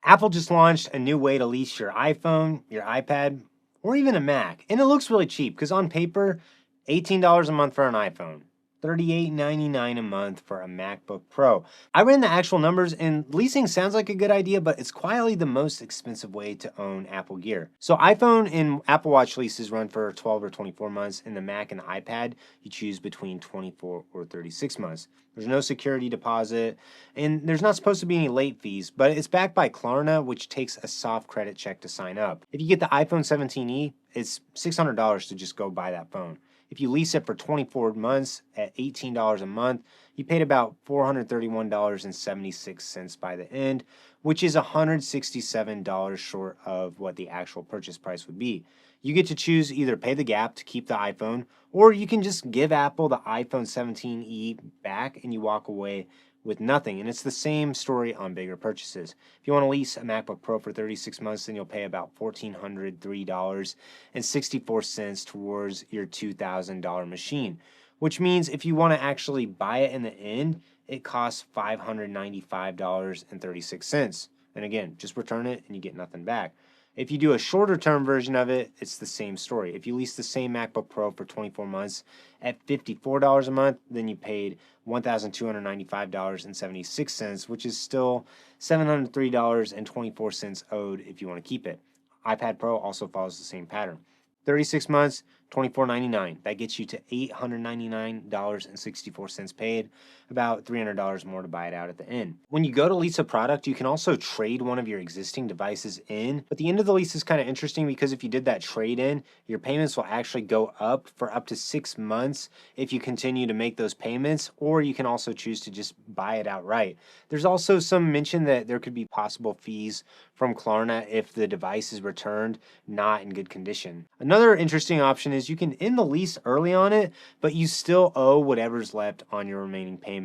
Apple just launched a new way to lease your iPhone, your iPad, or even a Mac. And it looks really cheap because on paper, $18 a month for an iPhone, $38.99 a month for a MacBook Pro. I ran the actual numbers and leasing sounds like a good idea, but it's quietly the most expensive way to own Apple gear. So iPhone and Apple Watch leases run for 12 or 24 months, and the Mac and the iPad, you choose between 24 or 36 months. There's no security deposit, and there's not supposed to be any late fees, but it's backed by Klarna, which takes a soft credit check to sign up. If you get the iPhone 17e, it's $600 to just go buy that phone. If you lease it for 24 months at $18 a month, you paid about $431.76 by the end, which is $167 short of what the actual purchase price would be. You get to choose either pay the gap to keep the iPhone, or you can just give Apple the iPhone 17e back and you walk away with nothing. And it's the same story on bigger purchases. If you want to lease a MacBook Pro for 36 months, then you'll pay about $1,403.64 towards your $2,000 machine, which means if you want to actually buy it in the end, it costs $595.36. And again, just return it and you get nothing back. If you do a shorter term version of it, it's the same story. If you lease the same MacBook Pro for 24 months at $54 a month, then you paid $1,295.76, which is still $703.24 owed if you want to keep it. iPad Pro also follows the same pattern. 36 months, $24.99. That gets you to $899.64 paid, about $300 more to buy it out at the end. When you go to lease a product, you can also trade one of your existing devices in, but the end of the lease is kind of interesting because if you did that trade in, your payments will actually go up for up to 6 months if you continue to make those payments, or you can also choose to just buy it outright. There's also some mention that there could be possible fees from Klarna if the device is returned not in good condition. Another interesting option is you can end the lease early on it, but you still owe whatever's left on your remaining payments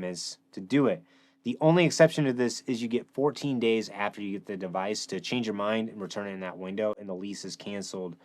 to do it. The only exception to this is you get 14 days after you get the device to change your mind and return it in that window, and the lease is canceled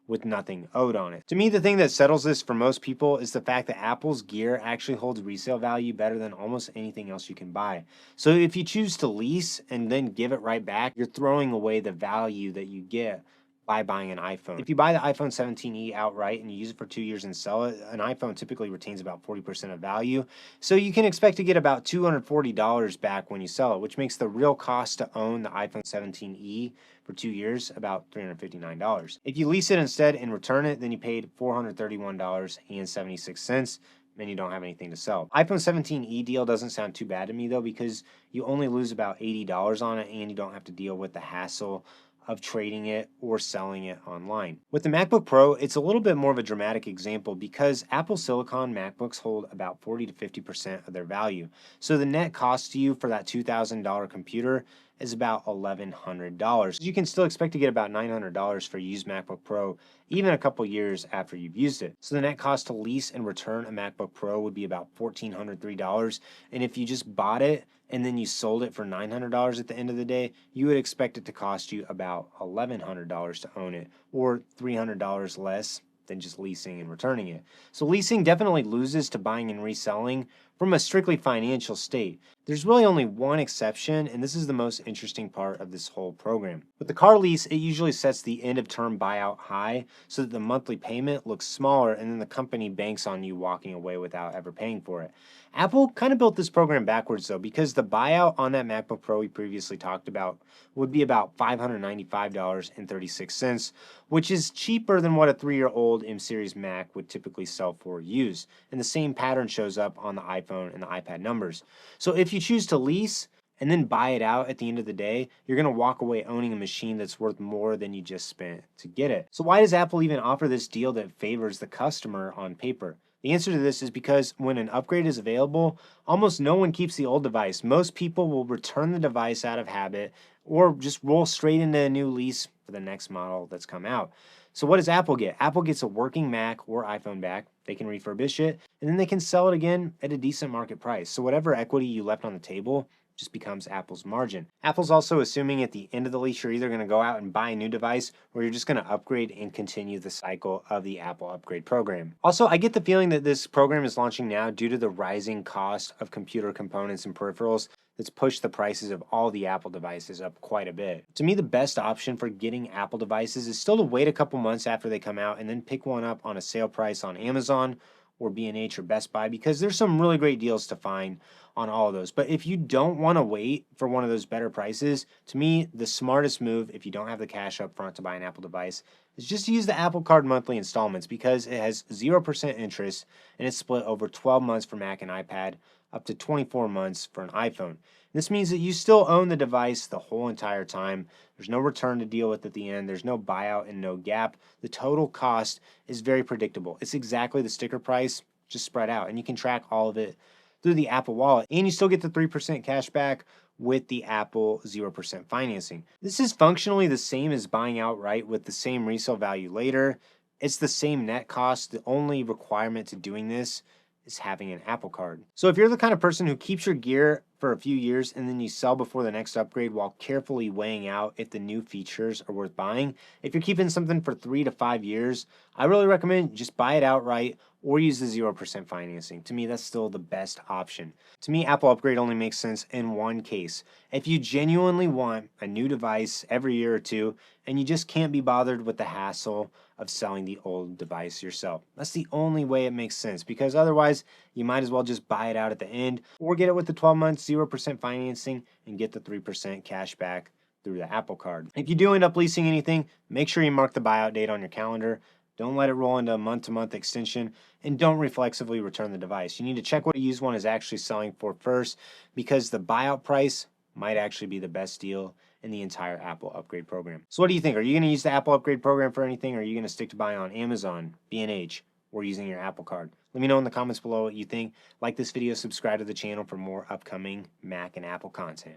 with nothing owed on it. To me, the thing that settles this for most people is the fact that Apple's gear actually holds resale value better than almost anything else you can buy. So if you choose to lease and then give it right back, you're throwing away the value that you get by buying an iPhone. If you buy the iPhone 17e outright and you use it for 2 years and sell it, an iPhone typically retains about 40% of value. So you can expect to get about $240 back when you sell it, which makes the real cost to own the iPhone 17e for 2 years about $359. If you lease it instead and return it, then you paid $431.76. And you don't have anything to sell. iPhone 17e deal doesn't sound too bad to me though, because you only lose about $80 on it and you don't have to deal with the hassle of trading it or selling it online. With the MacBook Pro, it's a little bit more of a dramatic example because Apple Silicon MacBooks hold about 40 to 50% of their value. So the net cost to you for that $2,000 computer is about $1,100. You can still expect to get about $900 for a used MacBook Pro even a couple years after you've used it. So the net cost to lease and return a MacBook Pro would be about $1,403. And if you just bought it and then you sold it for $900 at the end of the day, you would expect it to cost you about $1,100 to own it, or $300 less than just leasing and returning it. So leasing definitely loses to buying and reselling from a strictly financial state. There's really only one exception, and this is the most interesting part of this whole program. With the car lease, it usually sets the end of term buyout high so that the monthly payment looks smaller, and then the company banks on you walking away without ever paying for it. Apple kind of built this program backwards though, because the buyout on that MacBook Pro we previously talked about would be about $595.36, which is cheaper than what a 3-year-old M series Mac would typically sell for used. And the same pattern shows up on the iPhone and the iPad numbers. So if you choose to lease and then buy it out at the end of the day, you're going to walk away owning a machine that's worth more than you just spent to get it. So why does Apple even offer this deal that favors the customer on paper? The answer to this is because when an upgrade is available, almost no one keeps the old device. Most people will return the device out of habit or just roll straight into a new lease for the next model that's come out. So what does Apple get? Apple gets a working Mac or iPhone back. They can refurbish it, and then they can sell it again at a decent market price. So whatever equity you left on the table just becomes Apple's margin. Apple's also assuming at the end of the lease, you're either going to go out and buy a new device or you're just going to upgrade and continue the cycle of the Apple upgrade program. Also, I get the feeling that this program is launching now due to the rising cost of computer components and peripherals that's pushed the prices of all the Apple devices up quite a bit. To me, the best option for getting Apple devices is still to wait a couple months after they come out and then pick one up on a sale price on Amazon or B&H or Best Buy, because there's some really great deals to find on all of those. But if you don't want to wait for one of those better prices, to me, the smartest move, if you don't have the cash up front to buy an Apple device, is just to use the Apple Card monthly installments, because it has 0% interest and it's split over 12 months for Mac and iPad, up to 24 months for an iPhone. This means that you still own the device the whole entire time. There's no return to deal with at the end. There's no buyout and no gap. The total cost is very predictable. It's exactly the sticker price, just spread out, and you can track all of it through the Apple Wallet, and you still get the 3% cash back with the Apple 0% financing. This is functionally the same as buying outright with the same resale value later. It's the same net cost. The only requirement to doing this is having an Apple Card. So if you're the kind of person who keeps your gear for a few years and then you sell before the next upgrade while carefully weighing out if the new features are worth buying, if you're keeping something for 3 to 5 years, I really recommend just buy it outright or use the 0% financing. To me, that's still the best option. To me, Apple Upgrade only makes sense in one case. If you genuinely want a new device every year or two and you just can't be bothered with the hassle of selling the old device yourself. That's the only way it makes sense, because otherwise you might as well just buy it out at the end or get it with the 12 months 0% financing and get the 3% cash back through the Apple Card. If you do end up leasing anything, make sure you mark the buyout date on your calendar. Don't let it roll into a month-to-month extension, and don't reflexively return the device. You need to check what a used one is actually selling for first, because the buyout price might actually be the best deal in the entire Apple Upgrade program. So what do you think? Are you going to use the Apple Upgrade program for anything, or are you going to stick to buying on Amazon, B&H, or using your Apple Card? Let me know in the comments below what you think. Like this video, subscribe to the channel for more upcoming Mac and Apple content.